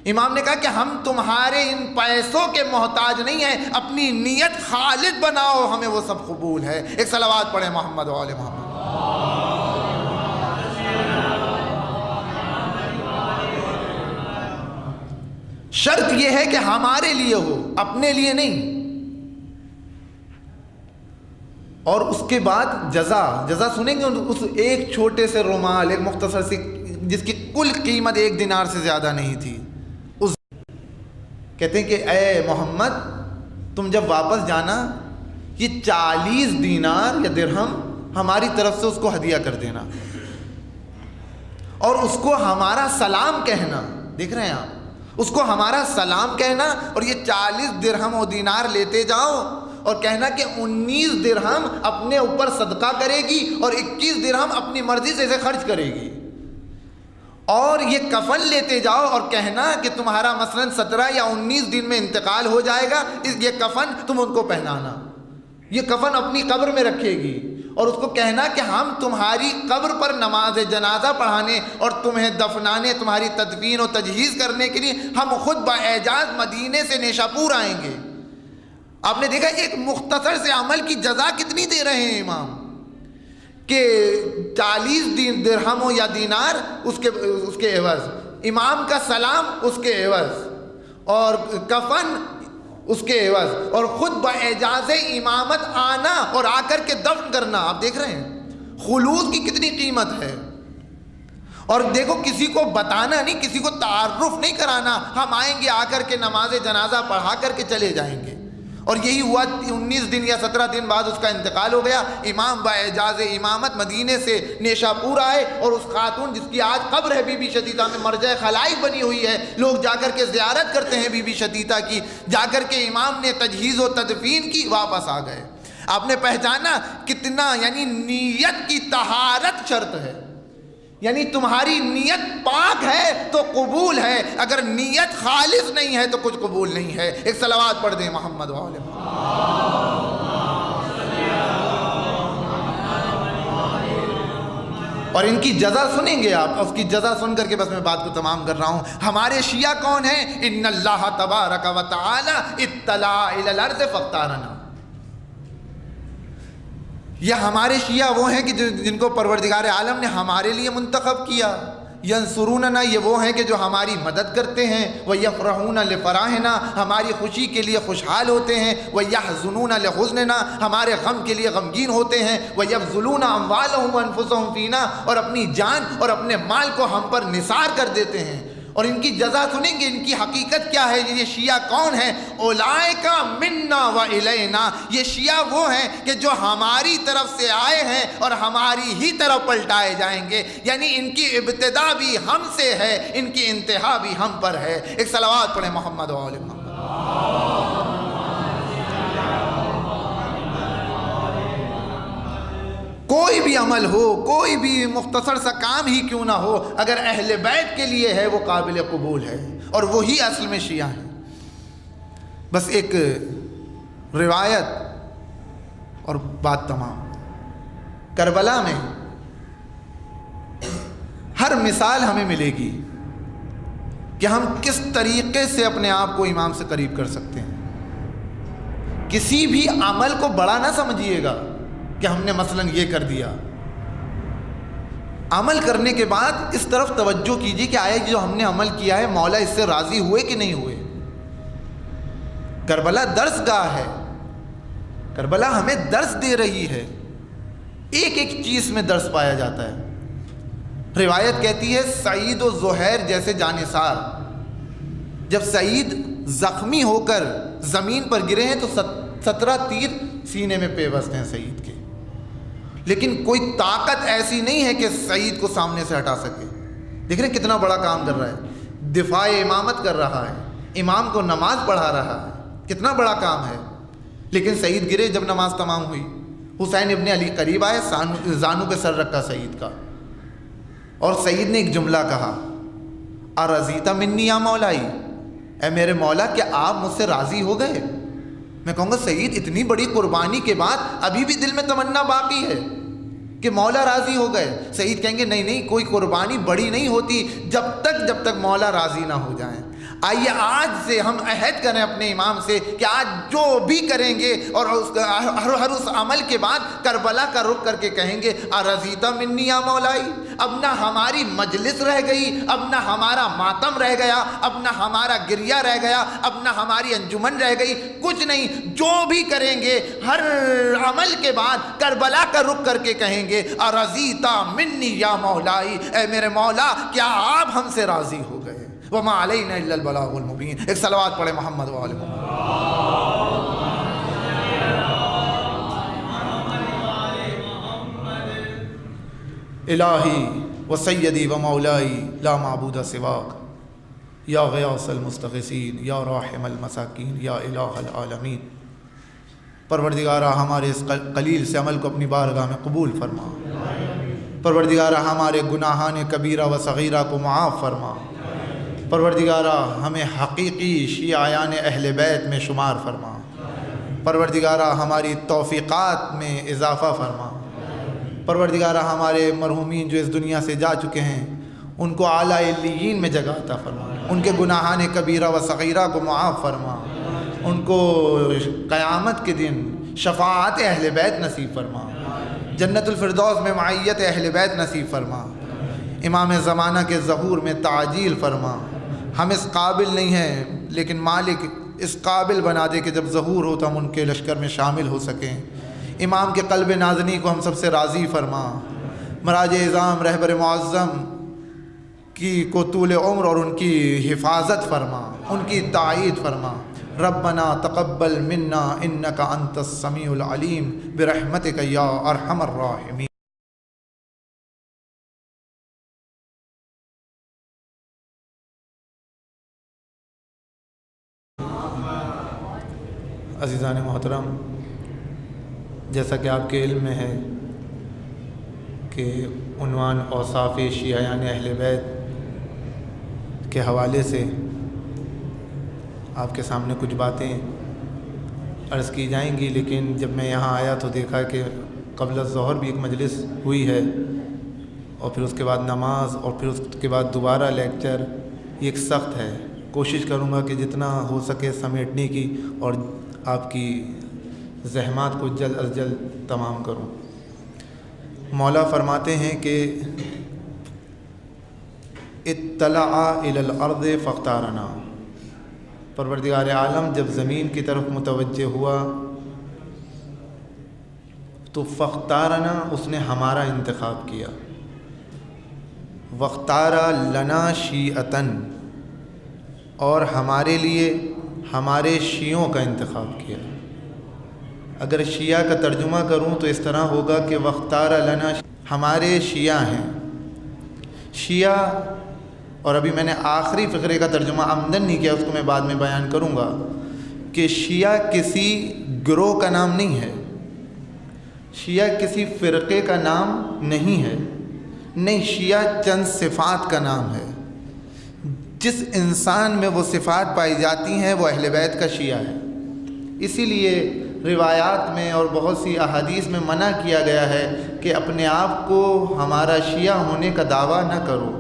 امام نے کہا کہ ہم تمہارے ان پیسوں کے محتاج نہیں ہیں، اپنی نیت خالص بناؤ، ہمیں وہ سب قبول ہے۔ ایک صلوات پڑھیں محمد و آل محمد۔ شرط یہ ہے کہ ہمارے لیے ہو، اپنے لیے نہیں۔ اور اس کے بعد جزا سنیں گے اس ایک چھوٹے سے رومال، ایک مختصر سی جس کی کل قیمت 1 دینار سے زیادہ نہیں تھی، کہتے ہیں کہ اے محمد تم جب واپس جانا یہ 40 دینار یا درہم ہماری طرف سے اس کو ہدیہ کر دینا، اور اس کو ہمارا سلام کہنا۔ دیکھ رہے ہیں آپ، اس کو ہمارا سلام کہنا، اور یہ 40 درہم و دینار لیتے جاؤ اور کہنا کہ 19 درہم اپنے اوپر صدقہ کرے گی اور 21 درہم اپنی مرضی سے اسے خرچ کرے گی، اور یہ کفن لیتے جاؤ اور کہنا کہ تمہارا مثلاً 17 یا 19 دن میں انتقال ہو جائے گا، یہ کفن تم ان کو پہنانا، یہ کفن اپنی قبر میں رکھے گی، اور اس کو کہنا کہ ہم تمہاری قبر پر نماز جنازہ پڑھانے اور تمہیں دفنانے، تمہاری تدفین و تجہیز کرنے کے لیے ہم خود باعجاز مدینے سے نیشاپور آئیں گے۔ آپ نے دیکھا ایک مختصر سے عمل کی جزا کتنی دے رہے ہیں امام، کہ 40 درہم یا دینار اس کے عوض، امام کا سلام اس کے عوض، اور کفن اس کے عوض، اور خود باعجاز امامت آنا اور آ کر کے دفن کرنا۔ آپ دیکھ رہے ہیں خلوص کی کتنی قیمت ہے۔ اور دیکھو کسی کو بتانا نہیں، کسی کو تعارف نہیں کرانا، ہم آئیں گے آ کر کے نماز جنازہ پڑھا کر کے چلے جائیں گے۔ اور یہی ہوا 19 دن یا 17 دن بعد اس کا انتقال ہو گیا، امام باعجاز امامت مدینے سے نیشاپور آئے، اور اس خاتون جس کی آج قبر ہے بی بی شتیتا میں، مرجع خلائق بنی ہوئی ہے، لوگ جا کر کے زیارت کرتے ہیں بی بی شتیتا کی، جا کر کے امام نے تجہیز و تدفین کی، واپس آ گئے۔ آپ نے پہچانا کتنا، یعنی نیت کی طہارت شرط ہے، یعنی تمہاری نیت پاک ہے تو قبول ہے، اگر نیت خالص نہیں ہے تو کچھ قبول نہیں ہے۔ ایک صلوات پڑھ دیں محمد و آل محمد۔ اور ان کی جزا سنیں گے آپ، اس کی جزا سن کر کے بس میں بات کو تمام کر رہا ہوں۔ ہمارے شیعہ کون ہیں؟ ان اللہ تبارک و تعالی اطلع الی الارض فاختارنا، یہ ہمارے شیعہ وہ ہیں کہ جن کو پروردگار عالم نے ہمارے لیے منتخب کیا۔ ینصروننا، یہ وہ ہیں کہ جو ہماری مدد کرتے ہیں۔ وَيَفْرَحُونَ لِفَرَحِنَا، ہماری خوشی کے لیے خوشحال ہوتے ہیں۔ وَيَحْزُنُونَ لِحُزْنِنَا، ہمارے غم کے لیے غمگین ہوتے ہیں۔ وَيَبْذُلُونَ أَمْوَالَهُمْ وَأَنفُسَهُمْ فِينَا، اور اپنی جان اور اپنے مال کو ہم پر نثار کر دیتے ہیں۔ اور ان کی جزا سنیں گے، ان کی حقیقت کیا ہے، یہ شیعہ کون ہیں؟ اولئک منا و الینا، یہ شیعہ وہ ہیں کہ جو ہماری طرف سے آئے ہیں اور ہماری ہی طرف پلٹائے جائیں گے، یعنی ان کی ابتدا بھی ہم سے ہے، ان کی انتہا بھی ہم پر ہے۔ ایک صلوات پڑھیں محمد و آل محمد۔ کوئی بھی عمل ہو، کوئی بھی مختصر سا کام ہی کیوں نہ ہو، اگر اہل بیت کے لیے ہے وہ قابل قبول ہے، اور وہی اصل میں شیعہ ہیں۔ بس ایک روایت اور بات تمام۔ کربلا میں ہر مثال ہمیں ملے گی کہ ہم کس طریقے سے اپنے آپ کو امام سے قریب کر سکتے ہیں۔ کسی بھی عمل کو بڑا نہ سمجھیے گا کہ ہم نے مثلاً یہ کر دیا۔ عمل کرنے کے بعد اس طرف توجہ کیجیے کہ آیا جو ہم نے عمل کیا ہے مولا اس سے راضی ہوئے کہ نہیں ہوئے۔ کربلا درس گاہ ہے، کربلا ہمیں درس دے رہی ہے، ایک ایک چیز میں درس پایا جاتا ہے۔ روایت کہتی ہے سعید و زہیر جیسے جانثار، جب سعید زخمی ہو کر زمین پر گرے ہیں تو 17 تیر سینے میں پیوست ہیں سعید کے، لیکن کوئی طاقت ایسی نہیں ہے کہ سعید کو سامنے سے ہٹا سکے۔ دیکھ رہے ہیں کتنا بڑا کام کر رہا ہے، دفاع امامت کر رہا ہے، امام کو نماز پڑھا رہا ہے، کتنا بڑا کام ہے۔ لیکن سعید گرے جب نماز تمام ہوئی، حسین ابن علی قریب آئے، زانو پہ سر رکھا سعید کا، اور سعید نے ایک جملہ کہا، ارضیت منی یا مولائی، اے میرے مولا کیا آپ مجھ سے راضی ہو گئے؟ میں کہوں گا سعید اتنی بڑی قربانی کے بعد ابھی بھی دل میں تمنا باقی ہے کہ مولا راضی ہو گئے؟ سعید کہیں گے نہیں، کوئی قربانی بڑی نہیں ہوتی جب تک مولا راضی نہ ہو جائیں۔ آئیے آج سے ہم عہد کریں اپنے امام سے کہ آج جو بھی کریں گے اور ہر اس عمل کے بعد کربلا کا رخ کر کے کہیں گے ارضیت منی یا مولائی۔ اب نہ ہماری مجلس رہ گئی، اب نہ ہمارا ماتم رہ گیا، اب نہ ہمارا گریہ رہ گیا، اب نہ ہماری انجمن رہ گئی، کچھ نہیں، جو بھی کریں گے ہر عمل کے بعد کربلا کا رخ کر کے کہیں گے ارضیت منی یا مولائی، اے میرے مولا کیا آپ ہم سے راضی ہو گئے؟ وما علینا الا البلاغ المبین۔ ایک صلوات پڑھے محمد و آل محمد۔ الہی و سیدی و مولائی لا معبود سواک، یا غیاث المستغیثین، یا راحم المساکین، یا الہ العالمین۔ پروردگارہ ہمارے اس قلیل سے عمل کو اپنی بارگاہ میں قبول فرما، پروردگارہ ہمارے گناہان کبیرہ و صغیرہ کو معاف فرما، پروردگارہ ہمیں حقیقی شیعیان اہل بیت میں شمار فرما، پروردگارہ ہماری توفیقات میں اضافہ فرما، پروردگارہ ہمارے مرحومین جو اس دنیا سے جا چکے ہیں ان کو اعلیٰ علیین میں جگہ عطا فرما، ان کے گناہان کبیرہ و صغیرہ کو معاف فرما، ان کو قیامت کے دن شفاعت اہل بیت نصیب فرما، جنت الفردوس میں معیت اہل بیت نصیب فرما، امام زمانہ کے ظہور میں تعجیل فرما۔ ہم اس قابل نہیں ہیں لیکن مالک اس قابل بنا دے کہ جب ظہور ہو تو ہم ان کے لشکر میں شامل ہو سکیں۔ امام کے قلب نازنی کو ہم سب سے راضی فرما، مراج اعظام رہبر معظم کی کو طول عمر اور ان کی حفاظت فرما، ان کی تائید فرما۔ ربنا تقبل منا انک انت السمیع العلیم برحمتک یا ارحم الراحمین۔ عزیزان محترم، جیسا کہ آپ کے علم میں ہے کہ عنوان اوصاف شیعیان اہل بیت کے حوالے سے آپ کے سامنے کچھ باتیں عرض کی جائیں گی، لیکن جب میں یہاں آیا تو دیکھا کہ قبل الظہر بھی ایک مجلس ہوئی ہے اور پھر اس کے بعد نماز اور پھر اس کے بعد دوبارہ لیکچر، یہ ایک سخت ہے۔ کوشش کروں گا کہ جتنا ہو سکے سمیٹنے کی اور آپ کی زحمات کو جلد از جلد تمام کروں۔ مولا فرماتے ہیں کہ اطلع الی الارض فاختارنا، پروردگار عالم جب زمین کی طرف متوجہ ہوا تو فاختارنا، اس نے ہمارا انتخاب کیا، واختار لنا شیعتن، اور ہمارے لیے ہمارے شیعوں کا انتخاب کیا۔ اگر شیعہ کا ترجمہ کروں تو اس طرح ہوگا کہ واختار لنا، ہمارے شیعہ ہیں۔ شیعہ، اور ابھی میں نے آخری فقرے کا ترجمہ عمدن نہیں کیا، اس کو میں بعد میں بیان کروں گا کہ شیعہ کسی گروہ کا نام نہیں ہے، شیعہ کسی فرقے کا نام نہیں ہے، نہیں، شیعہ چند صفات کا نام ہے۔ جس انسان میں وہ صفات پائی جاتی ہیں وہ اہل بیت کا شیعہ ہے۔ اسی لیے روایات میں اور بہت سی احادیث میں منع کیا گیا ہے کہ اپنے آپ کو ہمارا شیعہ ہونے کا دعویٰ نہ کرو،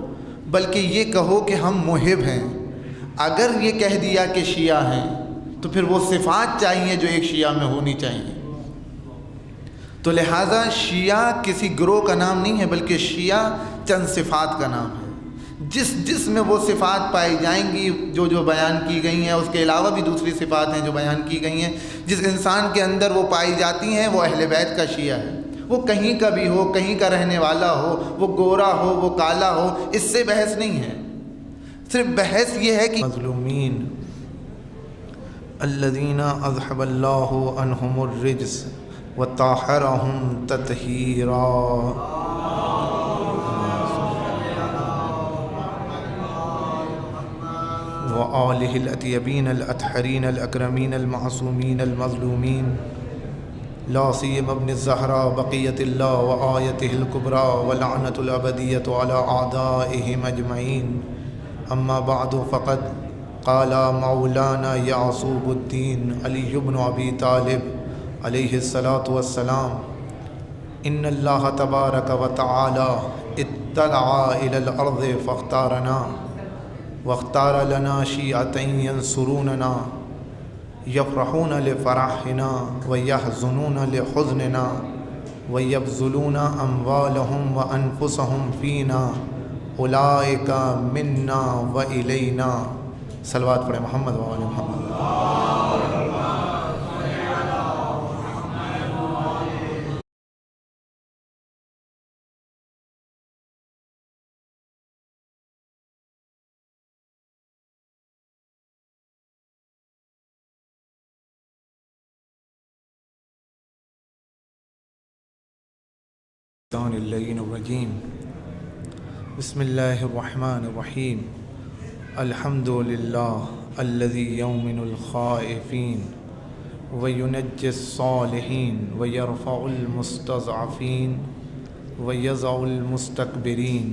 بلکہ یہ کہو کہ ہم محب ہیں۔ اگر یہ کہہ دیا کہ شیعہ ہیں تو پھر وہ صفات چاہیے جو ایک شیعہ میں ہونی چاہیے۔ تو لہٰذا شیعہ کسی گروہ کا نام نہیں ہے، بلکہ شیعہ چند صفات کا نام ہے۔ جس میں وہ صفات پائی جائیں گی جو بیان کی گئی ہیں، اس کے علاوہ بھی دوسری صفات ہیں جو بیان کی گئی ہیں، جس انسان کے اندر وہ پائی جاتی ہیں وہ اہل بیت کا شیعہ ہے۔ وہ کہیں کا بھی ہو، کہیں کا رہنے والا ہو، وہ گورا ہو، وہ کالا ہو، اس سے بحث نہیں ہے۔ صرف بحث یہ ہے کہ مظلومین الذین اذھب اللہ عنہم الرجس وطہرہم تطہیرا۔ وآلہ الأطیبین الأطہرین الأکرمین المعصومین المظلومین۔ لا سيما ابن الزهراء بقية الله وآيته الكبرى ولعنة الأبدية على أعدائهم أجمعين. أما بعد فقد قال مولانا يعصوب الدين علي بن أبي طالب عليه الصلاة والسلام: إن الله تبارك وتعالى اطلع إلى الأرض فاختارنا واختار لنا شيعتين ينصروننا يفرحون لفرحنا ويحزنون لحزننا ويبذلون أموالهم وأنفسهم فينا أولئك منا وإلينا. صلوات پڑھیں محمد وآل محمد. اللعین الرجیم. بسم اللہ الرحمن الرحیم. الحمد للہ الذی یؤمن الخائفین وینجی الصالحین ویرفع المستضعفین ویضع المستکبرین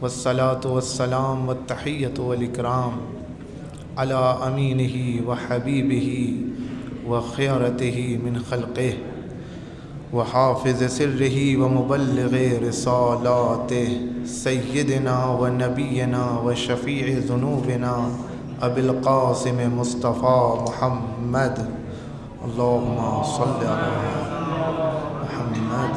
والصلاة والسلام والتحیۃ والاکرام علی امینہ وحبیبہ وخیرتہ من خلقہ وحافظ سرہ ومبلغ رسالاتہ سیدنا ونبینا وشفیع ذنوبنا ابی القاسم مصطفیٰ محمد. اللہم صل علی محمد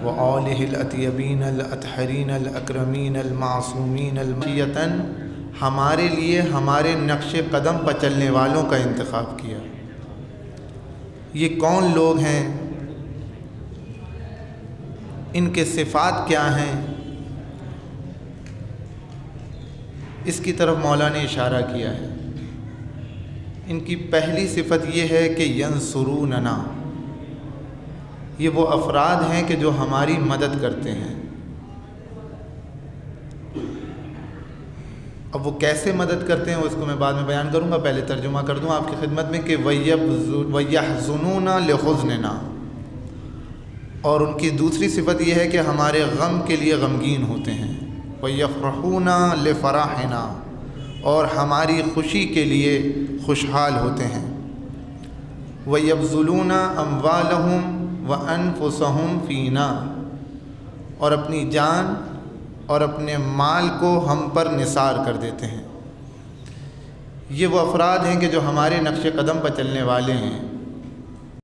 وآلہ الاطیبین الاطہرین الاکرمین المعصومین المشیتاً. ہمارے لیے ہمارے نقش قدم پر چلنے والوں کا انتخاب کیا. یہ کون لوگ ہیں؟ ان کے صفات کیا ہیں؟ اس کی طرف مولا نے اشارہ کیا ہے. ان کی پہلی صفت یہ ہے کہ ینصروننا. یہ وہ افراد ہیں کہ جو ہماری مدد کرتے ہیں. اب وہ کیسے مدد کرتے ہیں اس کو میں بعد میں بیان کروں گا. پہلے ترجمہ کر دوں آپ کی خدمت میں کہ وَيَحْزُنُونَ لِحُزْنِنَا. اور ان کی دوسری صفت یہ ہے کہ ہمارے غم کے لیے غمگین ہوتے ہیں. وَيَفْرَحُونَ لِفَرَحِنَا. اور ہماری خوشی کے لیے خوشحال ہوتے ہیں. وَيَبْذُلُونَ أَمْوَالَهُمْ وَأَنفُسَهُمْ فِينَا. اور اپنی جان اور اپنے مال کو ہم پر نثار کر دیتے ہیں. یہ وہ افراد ہیں کہ جو ہمارے نقش قدم پر چلنے والے ہیں.